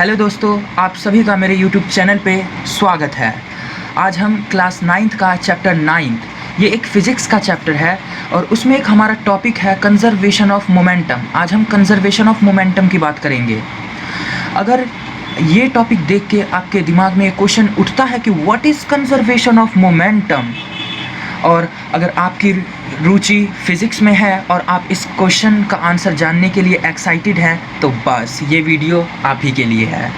Hello दोस्तों, आप सभी का मेरे यूट्यूब चैनल पे स्वागत है। आज हम क्लास 9th का चैप्टर 9th, ये एक फ़िज़िक्स का चैप्टर है और उसमें एक हमारा टॉपिक है कंज़र्वेशन ऑफ मोमेंटम। आज हम कंज़र्वेशन ऑफ मोमेंटम की बात करेंगे। अगर ये टॉपिक देख के आपके दिमाग में एक क्वेश्चन उठता है कि what is conservation of momentum, और अगर आपकी रुचि फ़िज़िक्स में है और आप इस क्वेश्चन का आंसर जानने के लिए एक्साइटेड हैं, तो बस ये वीडियो आप ही के लिए है।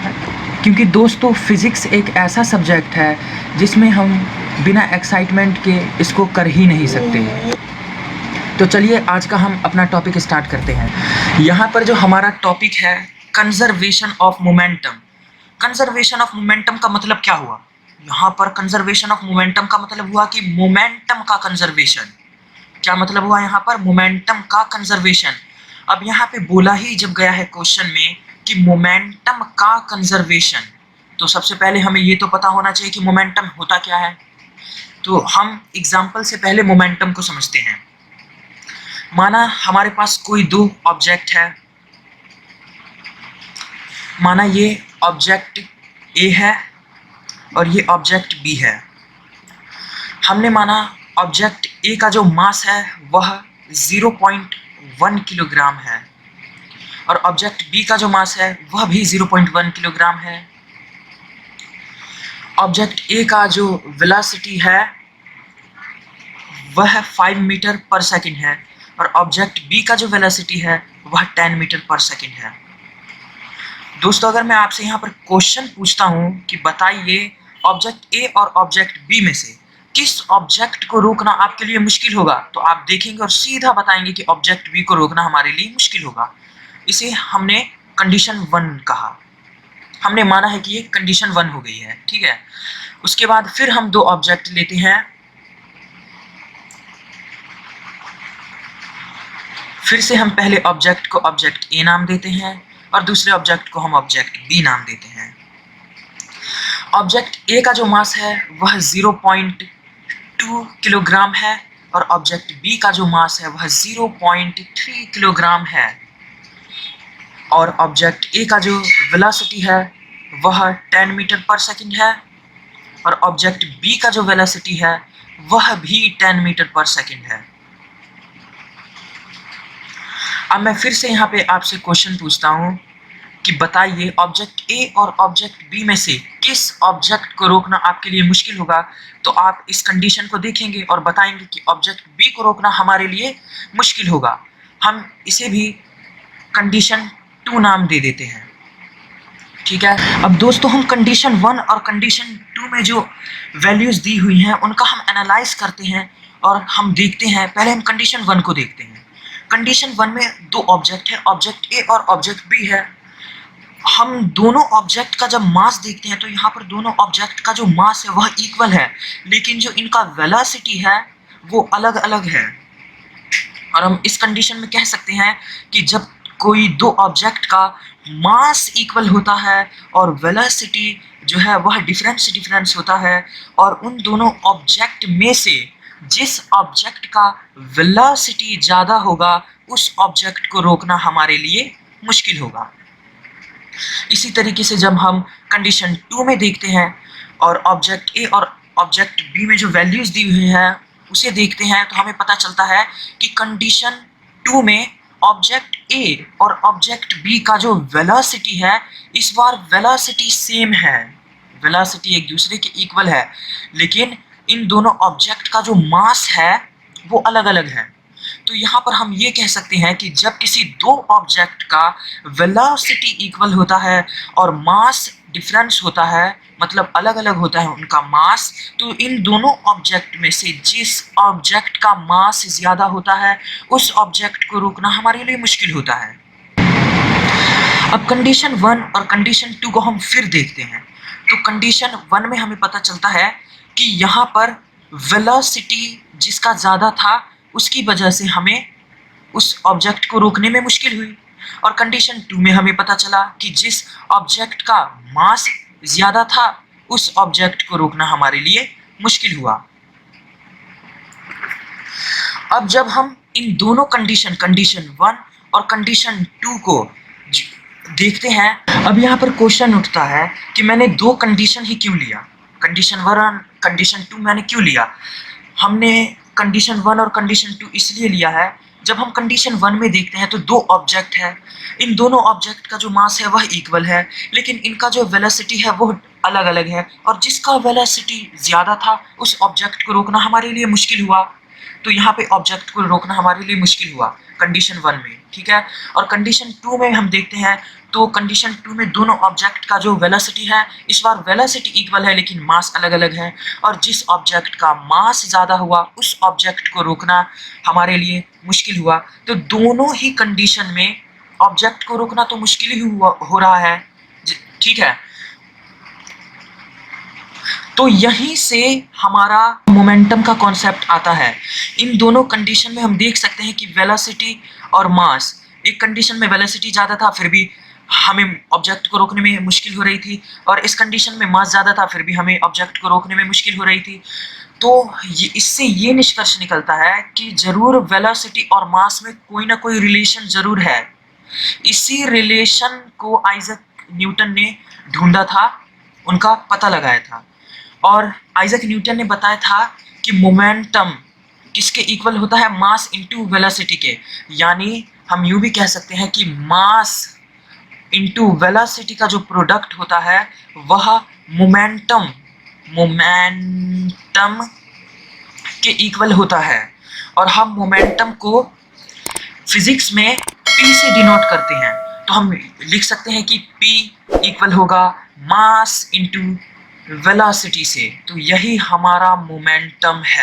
क्योंकि दोस्तों, फ़िज़िक्स एक ऐसा सब्जेक्ट है जिसमें हम बिना एक्साइटमेंट के इसको कर ही नहीं सकते। तो चलिए आज का हम अपना टॉपिक स्टार्ट करते हैं। यहाँ पर जो हमारा टॉपिक है conservation of momentum. Conservation of momentum का मतलब क्या हुआ? यहाँ पर कंजर्वेशन ऑफ मोमेंटम का मतलब हुआ कि मोमेंटम का कंजर्वेशन। क्या मतलब हुआ यहाँ पर? मोमेंटम का कंजर्वेशन। अब यहाँ पे बोला ही जब गया है क्वेश्चन में कि मोमेंटम का कंजर्वेशन, तो सबसे पहले हमें ये तो पता होना चाहिए कि मोमेंटम होता क्या है। तो हम एग्जाम्पल से पहले मोमेंटम को समझते हैं। माना हमारे पास कोई दो ऑब्जेक्ट है। माना ये ऑब्जेक्ट ए है और ये ऑब्जेक्ट बी है। हमने माना ऑब्जेक्ट ए का जो मास है वह 0.1 किलोग्राम है और ऑब्जेक्ट बी का जो मास है वह भी 0.1 किलोग्राम है। ऑब्जेक्ट ए का जो वेलोसिटी है वह 5 मीटर पर सेकंड है और ऑब्जेक्ट बी का जो वेलोसिटी है वह 10 मीटर पर सेकंड है। दोस्तों, अगर मैं आपसे यहाँ पर क्वेश्चन पूछता हूँ कि बताइए ऑब्जेक्ट ए और ऑब्जेक्ट बी में से किस ऑब्जेक्ट को रोकना आपके लिए मुश्किल होगा, तो आप देखेंगे और सीधा बताएंगे कि ऑब्जेक्ट बी को रोकना हमारे लिए मुश्किल होगा। इसे हमने कंडीशन 1 कहा। हमने माना है कि ये कंडीशन 1 हो गई है, ठीक है। उसके बाद फिर हम दो ऑब्जेक्ट लेते हैं। फिर से हम पहले ऑब्जेक्ट को ऑब्जेक्ट ए नाम देते हैं और दूसरे ऑब्जेक्ट को हम ऑब्जेक्ट बी नाम देते हैं। ऑब्जेक्ट ए का जो मास है वह 0.2 किलोग्राम है और ऑब्जेक्ट बी का जो मास है वह 0.3 किलोग्राम है और ऑब्जेक्ट ए का जो वेलोसिटी है वह 10 मीटर पर सेकंड है और ऑब्जेक्ट बी का जो वेलोसिटी है वह भी 10 मीटर पर सेकंड है। अब मैं फिर से यहाँ पे आपसे क्वेश्चन पूछता हूँ कि बताइए ऑब्जेक्ट ए और ऑब्जेक्ट बी में से किस ऑब्जेक्ट को रोकना आपके लिए मुश्किल होगा। तो आप इस कंडीशन को देखेंगे और बताएंगे कि ऑब्जेक्ट बी को रोकना हमारे लिए मुश्किल होगा। हम इसे भी कंडीशन 2 नाम दे देते हैं, ठीक है। अब दोस्तों, हम कंडीशन 1 और कंडीशन 2 में जो वैल्यूज दी हुई हैं उनका हम एनालाइज करते हैं और हम देखते हैं। पहले हम कंडीशन 1 को देखते हैं। कंडीशन 1 में दो ऑब्जेक्ट है, ऑब्जेक्ट ए और ऑब्जेक्ट बी है। हम दोनों ऑब्जेक्ट का जब मास देखते हैं तो यहाँ पर दोनों ऑब्जेक्ट का जो मास है वह इक्वल है, लेकिन जो इनका वेलोसिटी है वो अलग अलग है। और हम इस कंडीशन में कह सकते हैं कि जब कोई दो ऑब्जेक्ट का मास इक्वल होता है और वेलोसिटी जो है वह डिफरेंस होता है और उन दोनों ऑब्जेक्ट में से जिस ऑब्जेक्ट का वेलोसिटी ज़्यादा होगा उस ऑब्जेक्ट को रोकना हमारे लिए मुश्किल होगा। इसी तरीके से जब हम कंडीशन 2 में देखते हैं और ऑब्जेक्ट ए और ऑब्जेक्ट बी में जो वैल्यूज दी हुई है उसे देखते हैं तो हमें पता चलता है कि कंडीशन 2 में ऑब्जेक्ट ए और ऑब्जेक्ट बी का जो वेलोसिटी है इस बार वेलोसिटी सेम है, वेलोसिटी एक दूसरे के इक्वल है, लेकिन इन दोनों ऑब्जेक्ट का जो मास है वो अलग अलग है। तो यहाँ पर हम ये कह सकते हैं कि जब किसी दो ऑब्जेक्ट का वेलोसिटी इक्वल होता है और मास डिफरेंस होता है, मतलब अलग अलग होता है उनका मास, तो इन दोनों ऑब्जेक्ट में से जिस ऑब्जेक्ट का मास ज़्यादा होता है उस ऑब्जेक्ट को रोकना हमारे लिए मुश्किल होता है। अब कंडीशन 1 और कंडीशन 2 को हम फिर देखते हैं। तो कंडीशन 1 में हमें पता चलता है कि यहाँ पर वेलोसिटी जिसका ज़्यादा था उसकी वजह से हमें उस ऑब्जेक्ट को रोकने में मुश्किल हुई, और कंडीशन 2 में हमें पता चला कि जिस ऑब्जेक्ट का मास ज़्यादा था उस ऑब्जेक्ट को रोकना हमारे लिए मुश्किल हुआ। अब जब हम इन दोनों कंडीशन 1 और कंडीशन 2 को देखते हैं। अब यहाँ पर क्वेश्चन उठता है कि मैंने दो कंडीशन ही क्यों लिया, कंडीशन 1 और कंडीशन 2 मैंने क्यों लिया। हमने कंडीशन 1 और कंडीशन 2 इसलिए लिया है, जब हम कंडीशन 1 में देखते हैं तो दो ऑब्जेक्ट है, इन दोनों ऑब्जेक्ट का जो मास है वह इक्वल है, लेकिन इनका जो वेलोसिटी है वो अलग अलग है, और जिसका वेलोसिटी ज़्यादा था उस ऑब्जेक्ट को रोकना हमारे लिए मुश्किल हुआ। तो यहाँ पे ऑब्जेक्ट को रोकना हमारे लिए मुश्किल हुआ कंडीशन 1 में, ठीक है। और कंडीशन 2 में हम देखते हैं तो कंडीशन 2 में दोनों ऑब्जेक्ट का जो वेलोसिटी है, इस बार वेलोसिटी इक्वल है लेकिन मास अलग अलग है, और जिस ऑब्जेक्ट का मास ज़्यादा हुआ उस ऑब्जेक्ट को रोकना हमारे लिए मुश्किल हुआ। तो दोनों ही कंडीशन में ऑब्जेक्ट को रोकना तो मुश्किल ही हो रहा है, ठीक है। तो यहीं से हमारा मोमेंटम का कॉन्सेप्ट आता है। इन दोनों कंडीशन में हम देख सकते हैं कि वेलोसिटी और मास, एक कंडीशन में वेलोसिटी ज़्यादा था फिर भी हमें ऑब्जेक्ट को रोकने में मुश्किल हो रही थी, और इस कंडीशन में मास ज़्यादा था फिर भी हमें ऑब्जेक्ट को रोकने में मुश्किल हो रही थी। तो इससे ये निष्कर्ष निकलता है कि ज़रूर वेलोसिटी और मास में कोई ना कोई रिलेशन ज़रूर है। इसी रिलेशन को आइजैक न्यूटन ने ढूंढा था, उनका पता लगाया था, और आइजैक न्यूटन ने बताया था कि मोमेंटम किसके इक्वल होता है, मास इनटू वेलोसिटी के। यानी हम यूं भी कह सकते हैं कि मास इनटू वेलोसिटी का जो प्रोडक्ट होता है वह मोमेंटम के इक्वल होता है। और हम मोमेंटम को फिजिक्स में p से डिनोट करते हैं, तो हम लिख सकते हैं कि p इक्वल होगा मास इनटू वेलोसिटी से। तो यही हमारा मोमेंटम है।